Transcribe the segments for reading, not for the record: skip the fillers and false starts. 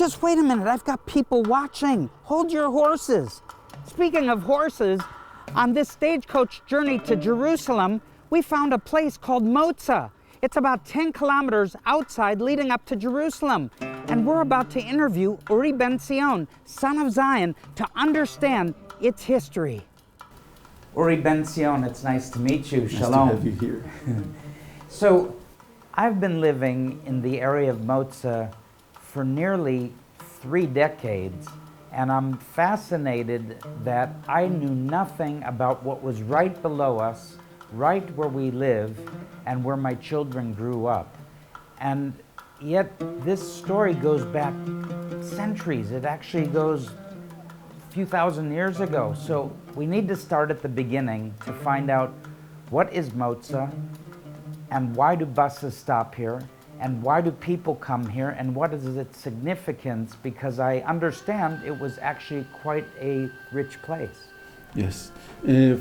Just wait a minute, I've got people watching. Hold your horses. Speaking of horses, on this stagecoach journey to Jerusalem, we found a place called Motza. It's about 10 kilometers outside leading up to Jerusalem. And we're about to interview Uri ben Sion, son of Zion, to understand its history. Uri ben Sion, it's nice to meet you. Shalom. Nice to have you here. So, I've been living in the area of Motza for nearly 3 decades, and I'm fascinated that I knew nothing about what was right below us, right where we live, and where my children grew up. And yet, this story goes back centuries. It actually goes a few thousand years ago. So we need to start at the beginning to find out what is Motza, and why do buses stop here, and why do people come here, and what is its significance, because I understand it was actually quite a rich place. Yes.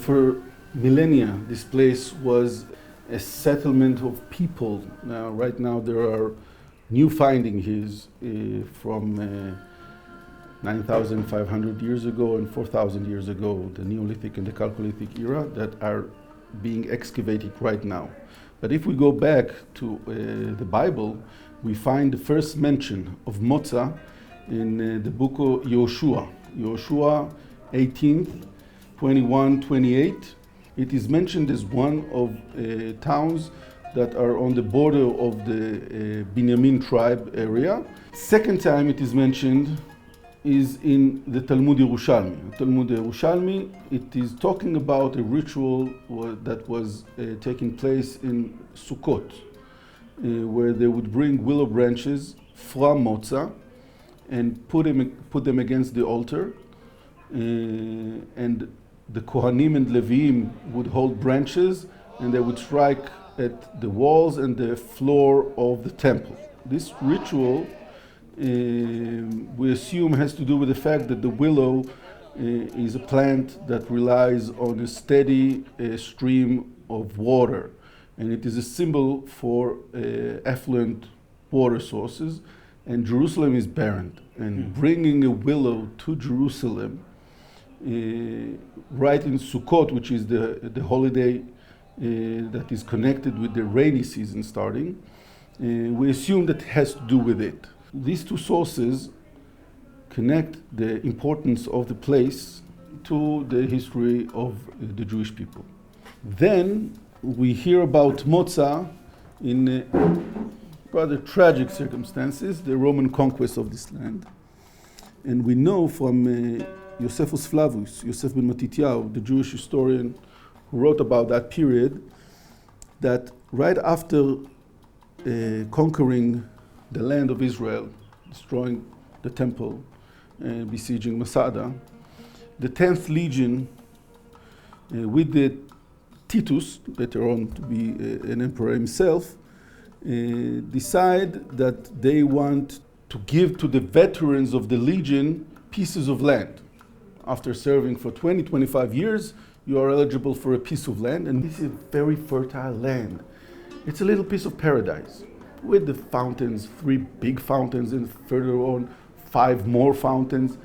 For millennia, this place was a settlement of people. Now, right now, there are new findings from 9,500 years ago and 4,000 years ago, the Neolithic and the Chalcolithic era, that are being excavated right now. But if we go back to the Bible, we find the first mention of Motza in the book of Yoshua, 18th, 21, 28. It is mentioned as one of towns that are on the border of the Binyamin tribe area. Second time it is mentioned is in the Talmud Yerushalmi. Talmud Yerushalmi, it is talking about a ritual that was taking place in Sukkot, where they would bring willow branches from Motza and put them against the altar, and the Kohanim and Leviim would hold branches and they would strike at the walls and the floor of the temple. This ritual we assume has to do with the fact that the willow is a plant that relies on a steady stream of water, and it is a symbol for affluent water sources, and Jerusalem is barren. And bringing a willow to Jerusalem right in Sukkot, which is the holiday that is connected with the rainy season starting, we assume that it has to do with it. These two sources connect the importance of the place to the history of the Jewish people. Then we hear about Motza in rather tragic circumstances, the Roman conquest of this land. And we know from Josephus Flavius, Yosef ben Matityahu, the Jewish historian who wrote about that period, that right after conquering the land of Israel, destroying the temple, besieging Masada, the 10th Legion, with the Titus, later on to be an emperor himself, decide that they want to give to the veterans of the Legion pieces of land. After serving for 25 years, you are eligible for a piece of land, and this is a very fertile land. It's a little piece of paradise, with the fountains, 3 big fountains, and further on 5 more fountains.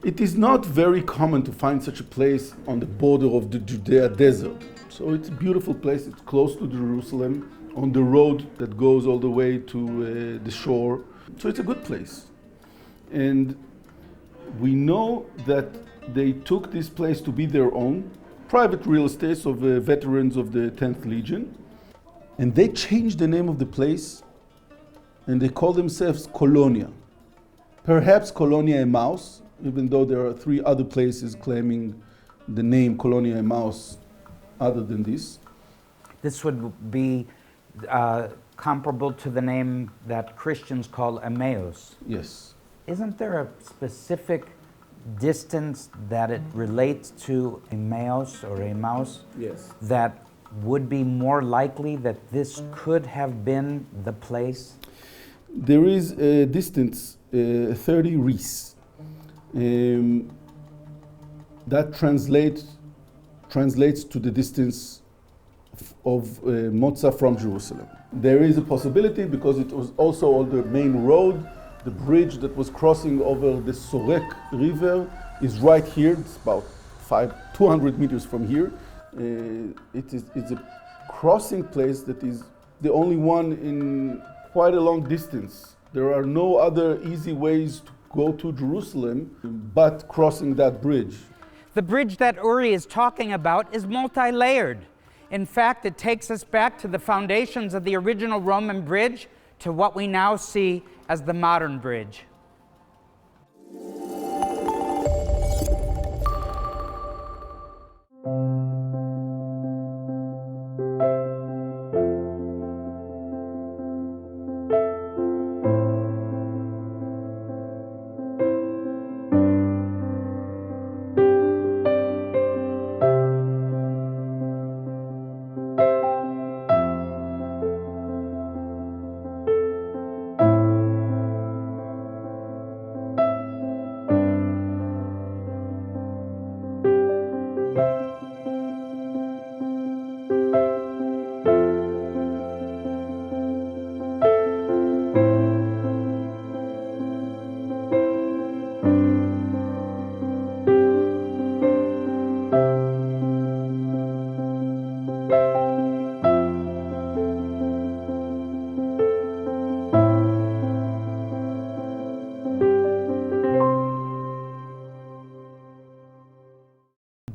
It is not very common to find such a place on the border of the Judea desert. So it's a beautiful place. It's close to Jerusalem, on the road that goes all the way to the shore. So it's a good place. And we know that they took this place to be their own, private real estate of veterans of the 10th Legion. And they changed the name of the place, and they call themselves Colonia. Perhaps Colonia Emmaus, even though there are 3 other places claiming the name Colonia Emmaus other than this. This would be comparable to the name that Christians call Emmaus. Yes. Isn't there a specific distance that it relates to Emmaus or Emmaus? Yes. That would be more likely that this could have been the place? There is a distance, 30 ris. That translates to the distance of Motza from Jerusalem. There is a possibility, because it was also on the main road The bridge that was crossing over the Sorek River is right here. It's about 200 meters from here. It's a crossing place that is the only one in quite a long distance. There are no other easy ways to go to Jerusalem but crossing that bridge. The bridge that Uri is talking about is multi-layered. In fact, it takes us back to the foundations of the original Roman bridge to what we now see as the modern bridge.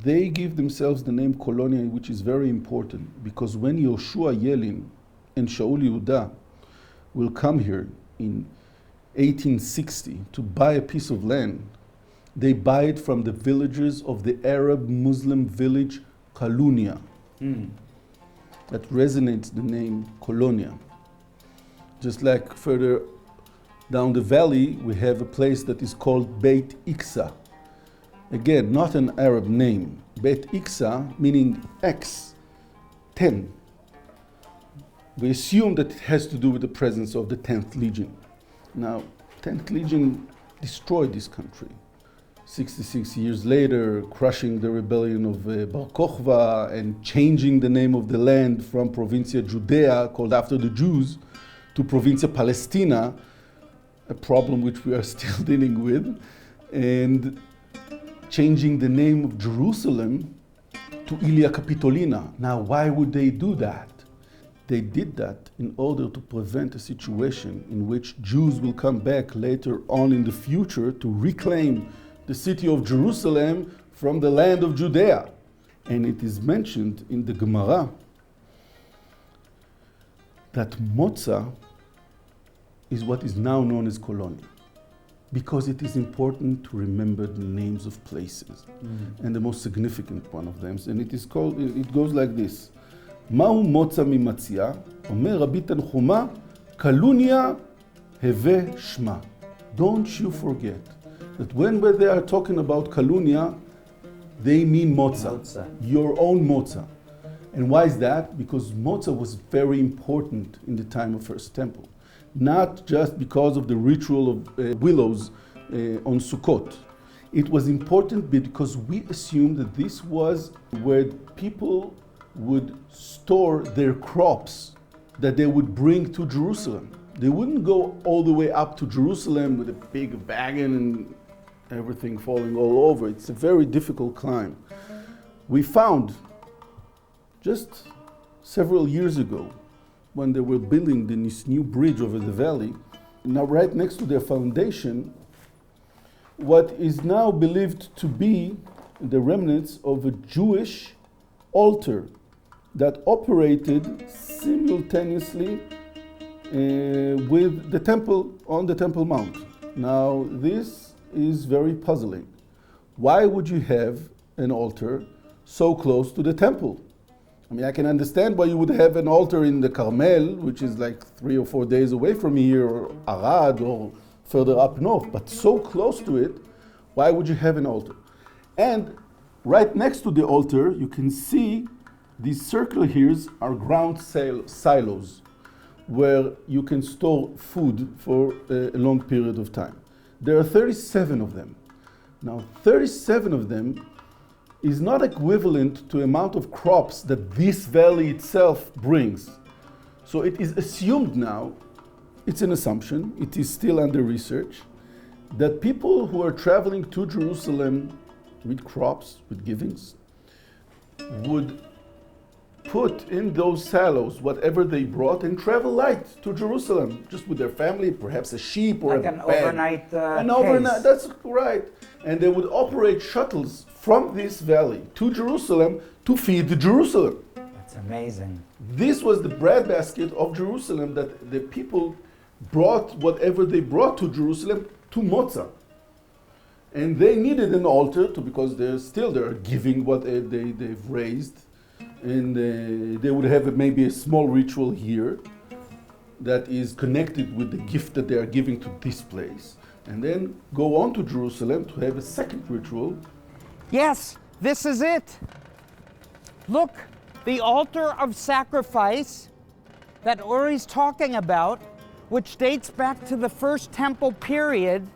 They give themselves the name Colonia, which is very important, because when Yoshua Yellin and Shaul Yehuda will come here in 1860 to buy a piece of land, they buy it from the villagers of the Arab Muslim village Kalunia. That resonates the name Colonia. Just like further down the valley, we have a place that is called Beit Iksa. Again, not an Arab name. Beit Iksa, meaning X, 10. We assume that it has to do with the presence of the 10th Legion. Now, 10th Legion destroyed this country. 66 years later, crushing the rebellion of Bar Kokhba and changing the name of the land from Provincia Judea, called after the Jews, to Provincia Palestina, a problem which we are still dealing with, and changing the name of Jerusalem to Ilia Capitolina. Now, why would they do that? They did that in order to prevent a situation in which Jews will come back later on in the future to reclaim the city of Jerusalem from the land of Judea. And it is mentioned in the Gemara that Motza is what is now known as Colonia, because it is important to remember the names of places, and the most significant one of them, and it goes like this: Ma'u Motza mimatzia, Omer Rabbi Tanchuma, Kalunia heve shma. Don't you forget that when they are talking about Kalunia, they mean Motza, your own Motza. And why is that? Because Motza was very important in the time of First Temple. Not just because of the ritual of willows on Sukkot. It was important because we assumed that this was where people would store their crops that they would bring to Jerusalem. They wouldn't go all the way up to Jerusalem with a big wagon and everything falling all over. It's a very difficult climb. We found just several years ago, when they were building this new bridge over the valley, now right next to their foundation, what is now believed to be the remnants of a Jewish altar that operated simultaneously with the temple on the Temple Mount. Now, this is very puzzling. Why would you have an altar so close to the temple? I mean, I can understand why you would have an altar in the Carmel, which is like 3 or 4 days away from here, or Arad, or further up north, but so close to it, why would you have an altar? And right next to the altar, you can see these circle here are ground silos, where you can store food for a long period of time. There are 37 of them. Now, 37 of them is not equivalent to the amount of crops that this valley itself brings. So it is assumed now it's an assumption, it is still under research, that people who are traveling to Jerusalem with crops, with givings, would put in those silos whatever they brought and travel light to Jerusalem, just with their family, perhaps a sheep or like a an bag. overnight An case. overnight, that's right. And they would operate shuttles from this valley to Jerusalem to feed Jerusalem. That's amazing. This was the breadbasket of Jerusalem, that the people brought whatever they brought to Jerusalem to Motza. And they needed an altar because they're giving what they've raised. And they would have maybe a small ritual here that is connected with the gift that they are giving to this place. And then go on to Jerusalem to have a second ritual. Yes, this is it. Look, the altar of sacrifice that Uri's talking about, which dates back to the first temple period,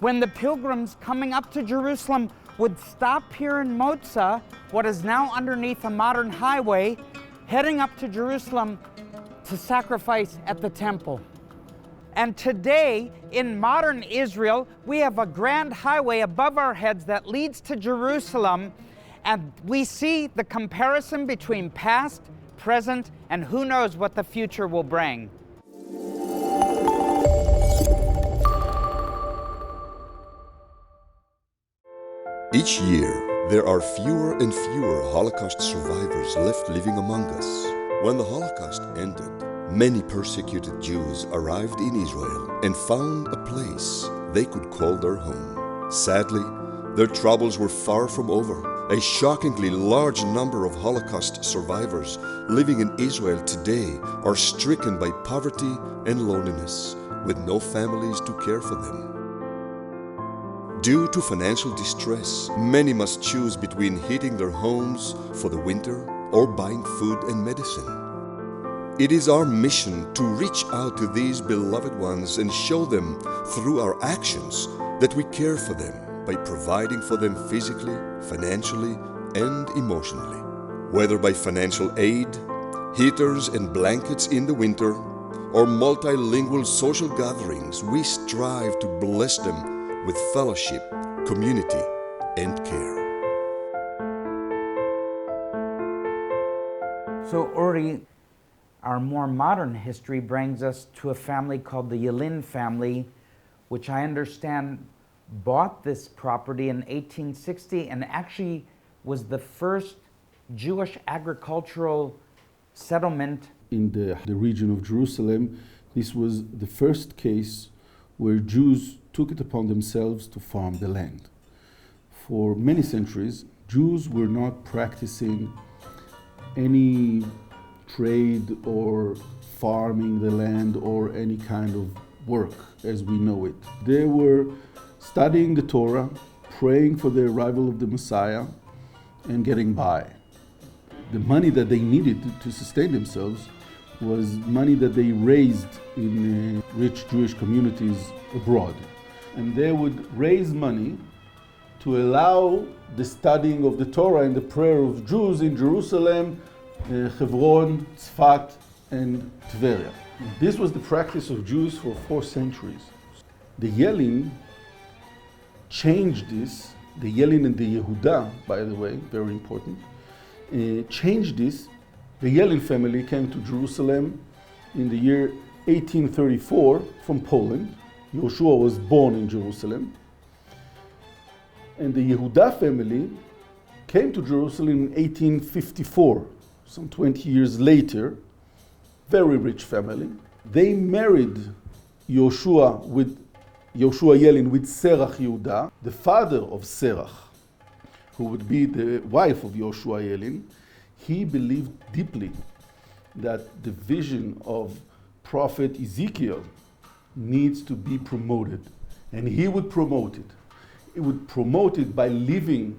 when the pilgrims coming up to Jerusalem would stop here in Motza, what is now underneath a modern highway, heading up to Jerusalem to sacrifice at the temple. And today, in modern Israel, we have a grand highway above our heads that leads to Jerusalem, and we see the comparison between past, present, and who knows what the future will bring. Each year, there are fewer and fewer Holocaust survivors left living among us. When the Holocaust ended, many persecuted Jews arrived in Israel and found a place they could call their home. Sadly, their troubles were far from over. A shockingly large number of Holocaust survivors living in Israel today are stricken by poverty and loneliness, with no families to care for them. Due to financial distress, many must choose between heating their homes for the winter or buying food and medicine. It is our mission to reach out to these beloved ones and show them through our actions that we care for them by providing for them physically, financially, and emotionally. Whether by financial aid, heaters and blankets in the winter, or multilingual social gatherings, we strive to bless them with fellowship, community, and care. So Uri, our more modern history brings us to a family called the Yellin family, which I understand bought this property in 1860 and actually was the first Jewish agricultural settlement. In the region of Jerusalem, this was the first case where Jews took it upon themselves to farm the land. For many centuries, Jews were not practicing any trade or farming the land or any kind of work as we know it. They were studying the Torah, praying for the arrival of the Messiah, and getting by. The money that they needed to sustain themselves was money that they raised in rich Jewish communities abroad. And they would raise money to allow the studying of the Torah and the prayer of Jews in Jerusalem, Hebron, Tzfat, and Tveria. This was the practice of Jews for 4 centuries. The Yellin changed this. The Yellin and the Yehuda, by the way, very important, changed this. The Yellin family came to Jerusalem in the year 1834 from Poland. Yoshua was born in Jerusalem. And the Yehuda family came to Jerusalem in 1854, some 20 years later. Very rich family. They married Yoshua Yellin with Serach Yehuda, the father of Serach, who would be the wife of Yoshua Yellin. He believed deeply that the vision of prophet Ezekiel needs to be promoted, and he would promote it. He would promote it by leaving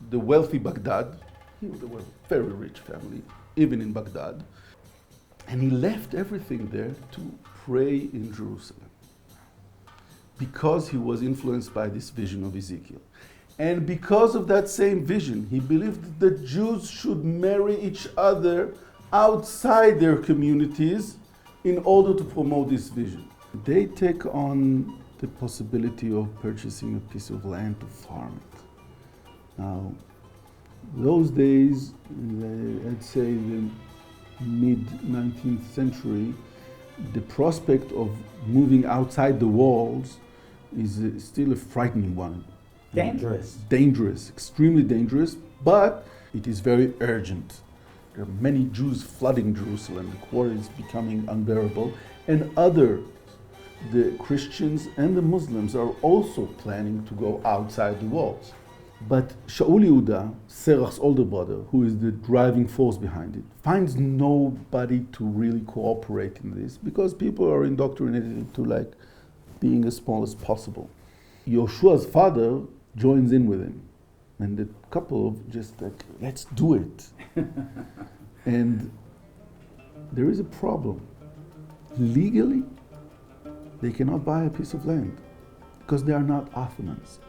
the wealthy Baghdad. They were a very rich family, even in Baghdad. And he left everything there to pray in Jerusalem because he was influenced by this vision of Ezekiel. And because of that same vision, he believed that Jews should marry each other outside their communities in order to promote this vision. They take on the possibility of purchasing a piece of land to farm it. Now, those days, I'd say the mid-19th century, the prospect of moving outside the walls is still a frightening one. Dangerous. Dangerous, extremely dangerous, but it is very urgent. There are many Jews flooding Jerusalem. The quarter is becoming unbearable. And the Christians and the Muslims are also planning to go outside the walls. But Shaul Yehuda, Serach's older brother, who is the driving force behind it, finds nobody to really cooperate in this because people are indoctrinated to like being as small as possible. Yoshua's father joins in with him, and the couple just like, let's do it. And there is a problem. Legally, they cannot buy a piece of land because they are not Ottomans.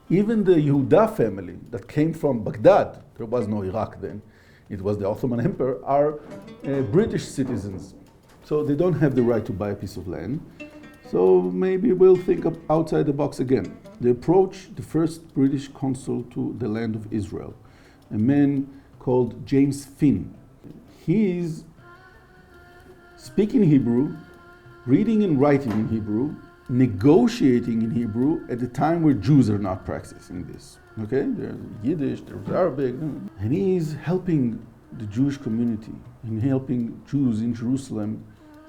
Even the Yehuda family that came from Baghdad, there was no Iraq then, it was the Ottoman Empire, are British citizens. So they don't have the right to buy a piece of land. So maybe we'll think of outside the box again. They approach the first British consul to the land of Israel, a man called James Finn. He is speaking Hebrew, reading and writing in Hebrew, negotiating in Hebrew at the time where Jews are not practicing this. Okay, there's Yiddish, there's Arabic, and he is helping the Jewish community and helping Jews in Jerusalem,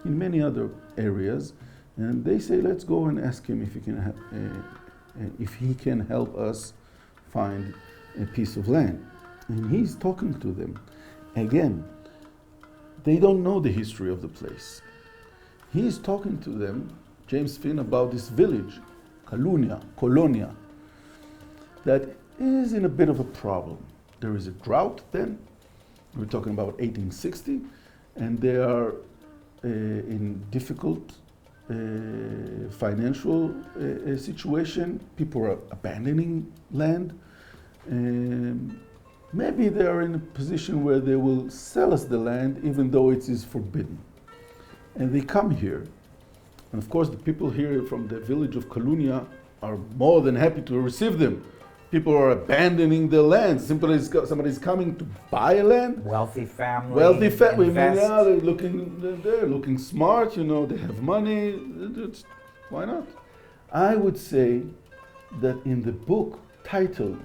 in many other areas. And they say, let's go and ask him if he can help us find a piece of land. And he's talking to them. Again, they don't know the history of the place. He's talking to them, James Finn, about this village, Colonia, that is in a bit of a problem. There is a drought then, we're talking about 1860, and they are in difficult financial situation. People are abandoning land. Maybe they are in a position where they will sell us the land even though it is forbidden. And they come here. And of course, the people here from the village of Colonia are more than happy to receive them. People are abandoning their land. Simply somebody's coming to buy a land. Wealthy family. Wealthy family. Invest. Yeah, they're looking smart, you know, they have money. Why not? I would say that in the book titled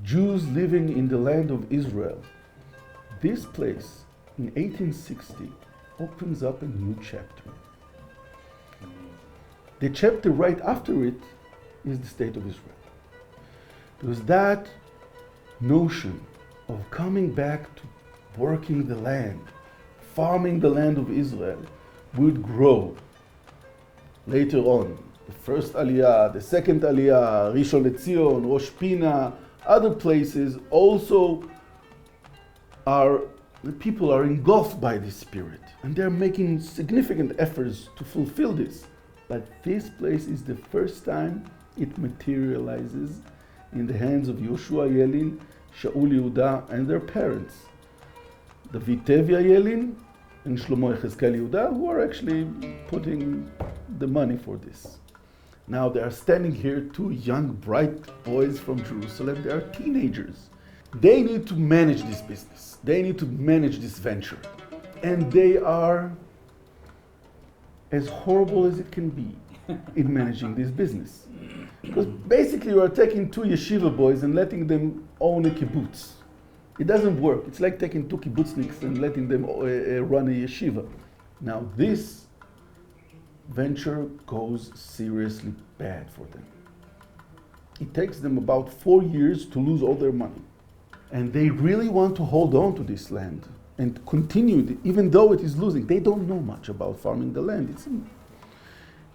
Jews Living in the Land of Israel, this place in 1860 opens up a new chapter. The chapter right after it is the state of Israel. Because that notion of coming back to working the land, farming the land of Israel, would grow later on. The first Aliyah, the second Aliyah, Rishon LeZion, Rosh Pina, other places also the people are engulfed by this spirit. And they're making significant efforts to fulfill this. But this place is the first time it materializes in the hands of Yoshua Yellin, Shaul Yehuda, and their parents, David Tevya Yellin and Shlomo Yechezkel Yehuda, who are actually putting the money for this. Now they are standing here, two young, bright boys from Jerusalem. They are teenagers. They need to manage this business. They need to manage this venture. And they are as horrible as it can be in managing this business. Because basically you are taking two yeshiva boys and letting them own a kibbutz. It doesn't work. It's like taking two kibbutzniks and letting them run a yeshiva. Now this venture goes seriously bad for them. It takes them about 4 years to lose all their money. And they really want to hold on to this land and continue it, even though it is losing. They don't know much about farming the land. It's an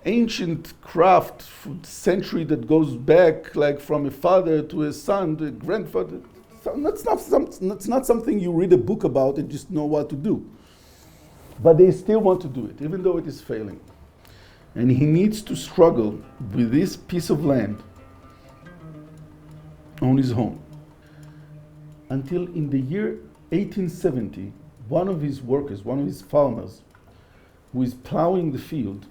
ancient craft for century that goes back like from a father to a son to a grandfather. So that's not something you read a book about and just know what to do. But they still want to do it, even though it is failing. And he needs to struggle with this piece of land on his own. Until in the year 1870, one of his workers, one of his farmers, who is plowing the field,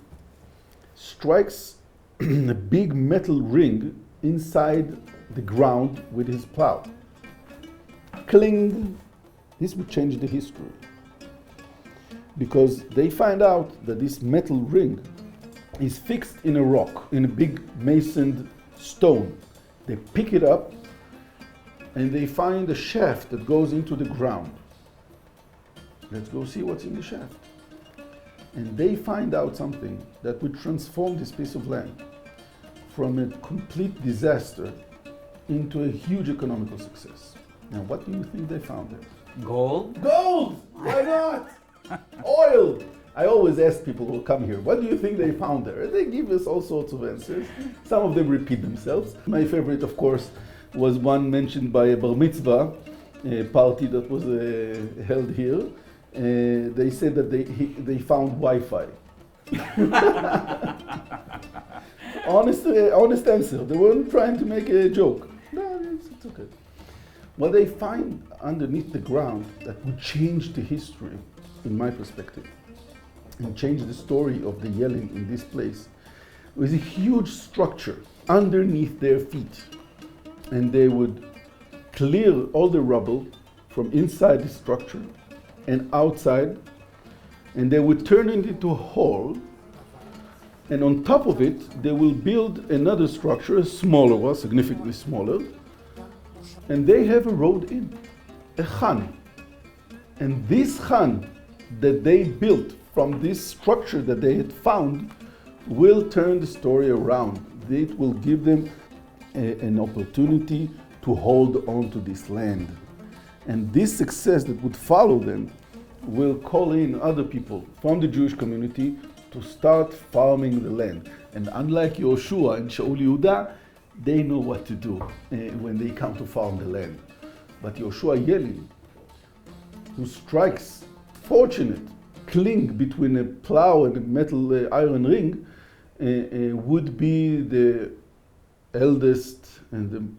strikes a big metal ring inside the ground with his plow. Cling! This would change the history. Because they find out that this metal ring is fixed in a rock, in a big masoned stone. They pick it up and they find a shaft that goes into the ground. Let's go see what's in the shaft. And they find out something that would transform this piece of land from a complete disaster into a huge economical success. Now, what do you think they found there? Gold? Gold! Why not? Oil! I always ask people who come here, what do you think they found there? And they give us all sorts of answers. Some of them repeat themselves. My favorite, of course, was one mentioned by a bar mitzvah party that was held here. They said that they found Wi-Fi. Honest answer. They weren't trying to make a joke. No, it's okay. What they find underneath the ground that would change the history, in my perspective, and change the story of the Yellin in this place, was a huge structure underneath their feet. And they would clear all the rubble from inside the structure and outside, and they would turn it into a hall, and on top of it they will build another structure, a smaller one, significantly smaller, and they have a road in, a khan. And this khan that they built from this structure that they had found will turn the story around. It will give them an opportunity to hold on to this land. And this success that would follow them will call in other people from the Jewish community to start farming the land. And unlike Yoshua and Shaul Yehuda, they know what to do when they come to farm the land. But Yoshua Yellin, who strikes fortunate cling between a plow and a metal iron ring, would be the eldest and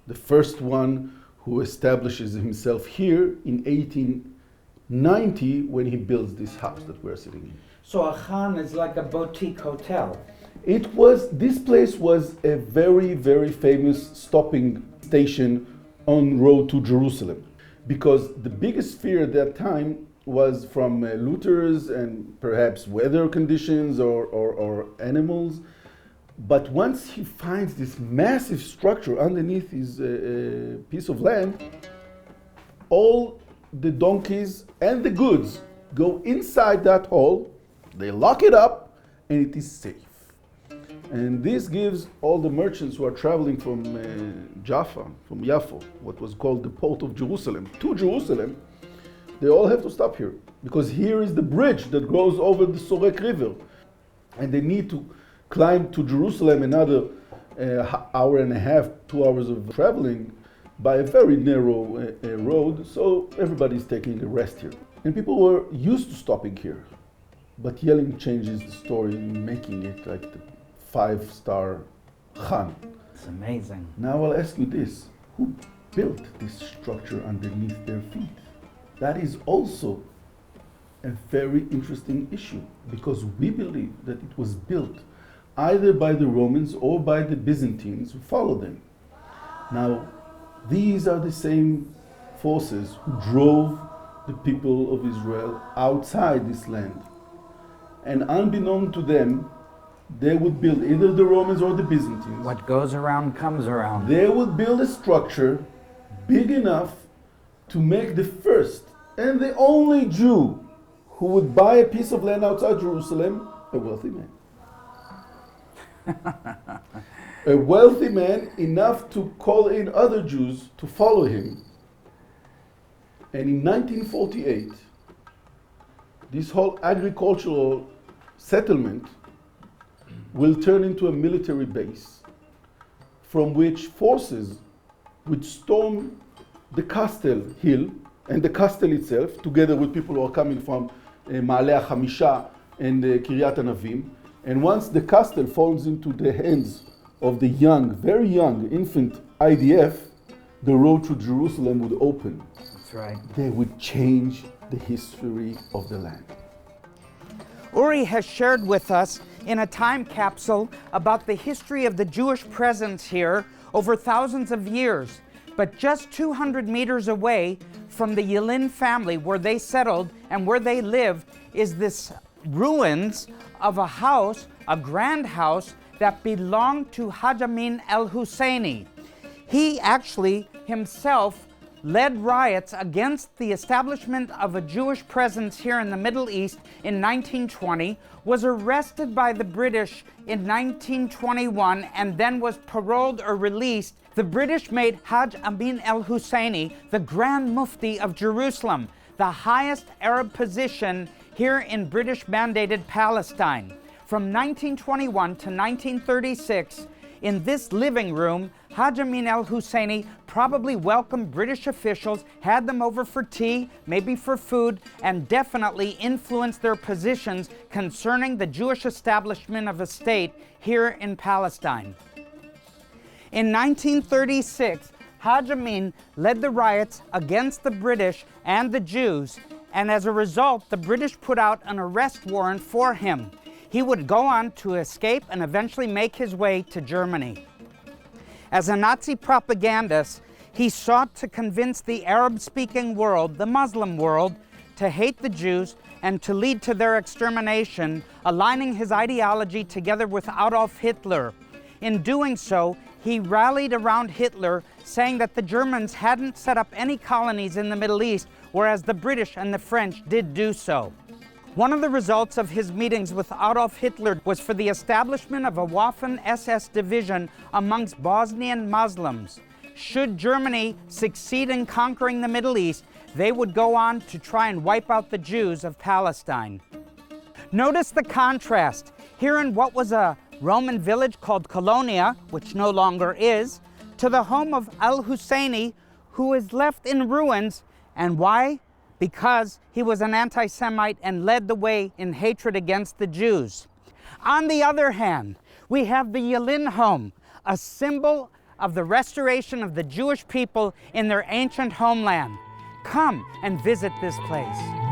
the first one who establishes himself here in 1890 when he builds this house that we're sitting in. So a khan is like a boutique hotel. This place was a very, very famous stopping station on road to Jerusalem, because the biggest fear at that time was from looters and perhaps weather conditions or animals. But once he finds this massive structure underneath his piece of land, all the donkeys and the goods go inside that hole, they lock it up, and it is safe. And this gives all the merchants who are traveling from Jaffa, from Yaffo, what was called the port of Jerusalem, to Jerusalem, they all have to stop here, because here is the bridge that goes over the Sorek River. And they need to climb to Jerusalem another hour and a half, 2 hours of traveling by a very narrow road, so everybody's taking a rest here. And people were used to stopping here, but Yellin changes the story, making it like the 5-star khan. It's amazing. Now I'll ask you this, who built this structure underneath their feet? That is also a very interesting issue, because we believe that it was built either by the Romans or by the Byzantines who followed them. Now, these are the same forces who drove the people of Israel outside this land. And unbeknown to them, they would build, either the Romans or the Byzantines. What goes around comes around. They would build a structure big enough to make the first and the only Jew who would buy a piece of land outside Jerusalem a wealthy man. A wealthy man enough to call in other Jews to follow him. And in 1948, this whole agricultural settlement will turn into a military base from which forces would storm the Castle Hill and the castle itself, together with people who are coming from Ma'ale HaChamisha and Kiryat Anavim. And once the castle falls into the hands of the young, very young infant IDF, the road to Jerusalem would open. That's right. They would change the history of the land. Uri has shared with us in a time capsule about the history of the Jewish presence here over thousands of years. But just 200 meters away from the Yellin family, where they settled and where they lived, is this ruins of a house, a grand house, that belonged to Haj Amin al-Husseini. He actually himself led riots against the establishment of a Jewish presence here in the Middle East in 1920, was arrested by the British in 1921, and then was paroled or released. The British made Haj Amin al-Husseini the Grand Mufti of Jerusalem, the highest Arab position here in British-mandated Palestine. From 1921 to 1936, in this living room, Haj Amin al-Husseini probably welcomed British officials, had them over for tea, maybe for food, and definitely influenced their positions concerning the Jewish establishment of a state here in Palestine. In 1936, Haj Amin led the riots against the British and the Jews, and as a result, the British put out an arrest warrant for him. He would go on to escape and eventually make his way to Germany. As a Nazi propagandist, he sought to convince the Arab-speaking world, the Muslim world, to hate the Jews and to lead to their extermination, aligning his ideology together with Adolf Hitler. In doing so, he rallied around Hitler, saying that the Germans hadn't set up any colonies in the Middle East, whereas the British and the French did do so. One of the results of his meetings with Adolf Hitler was for the establishment of a Waffen SS division amongst Bosnian Muslims. Should Germany succeed in conquering the Middle East, they would go on to try and wipe out the Jews of Palestine. Notice the contrast. Here in what was a Roman village called Colonia, which no longer is, to the home of al-Husseini, who is left in ruins. And why? Because he was an anti-Semite and led the way in hatred against the Jews. On the other hand, we have the Yellin home, a symbol of the restoration of the Jewish people in their ancient homeland. Come and visit this place.